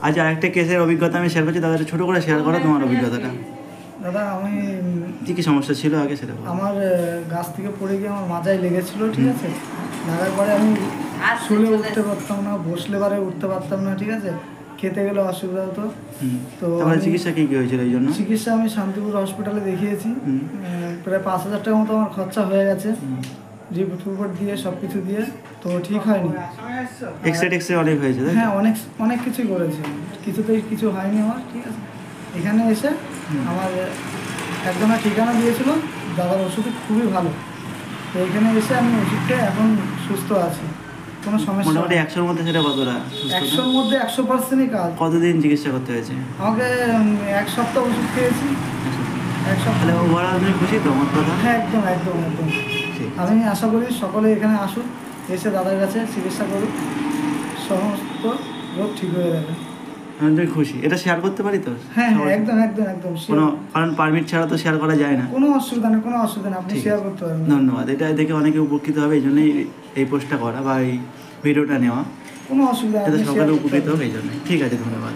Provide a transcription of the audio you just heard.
আজ আরেকটা কেসের অভিজ্ঞতা আমি শেয়ার করছি, দাদা ছোটো করে শেয়ার করো তোমার অভিজ্ঞতাটা। দাদা আমি কী সমস্যা ছিল আগে সেটা বলো। আমার গাছ থেকে পড়ে গিয়ে আমার মাথায় লেগেছিল, ঠিক আছে। লাগার পরে আমি শুলে উঠতে পারতাম না, বসলে পারে উঠতে পারতাম না, ঠিক আছে। খেতে গেলে অসুবিধা হতো। তো চিকিৎসা কী হয়েছিল এই জন্য? চিকিৎসা আমি শান্তিপুর হসপিটালে দেখিয়েছি। প্রায় 5,000 টাকার মতো আমার খরচা হয়ে গেছে, রিপোর্ট দিয়ে সব কিছু দিয়ে, তো ঠিক হয়নি। এক্সরে অনেক হয়েছে? হ্যাঁ, অনেক কিছুই করেছি, কিছুতেই কিছু হয়নি আমার, ঠিক আছে। এখানে এসে আমার একজনের ঠিকানা দিয়েছিল, দাদার ওষুধ খুবই ভালো, তো এখানে এসে আমি ওষুধ খেয়ে এখন সুস্থ আছি, কোনো সমস্যা। মোটামুটি 100-র মধ্যে সেটা কতটা? 100-র মধ্যে 100%ই কাজ। কতদিন চিকিৎসা করতে হয়েছে? আমাকে 1 সপ্তাহ ওষুধ খেয়েছি। 1 সপ্তাহ। ওভারঅল তুমি খুশি তো আমার কথা? হ্যাঁ, একদম। আমি আশা করি সকলে এখানে আসুক, এসে দাদার কাছে চিকিৎসা করুক, সমস্ত রোগ ঠিক হয়ে যাবে। আমি খুশি। এটা শেয়ার করতে পারি তো? হ্যাঁ, একদম। কারণ পারমিট ছাড়া তো শেয়ার করা যায় না। কোনো অসুবিধা নেই, আপনি শেয়ার করতে পারেন। ধন্যবাদ। এটা দেখে অনেকে উপকৃত হবে, এই জন্যই এই পোস্টটা করা বা এই ভিডিওটা নেওয়া। কোনো অসুবিধা নেই, যাতে সকলে উপকৃত হবে এই জন্যই। ঠিক আছে, ধন্যবাদ।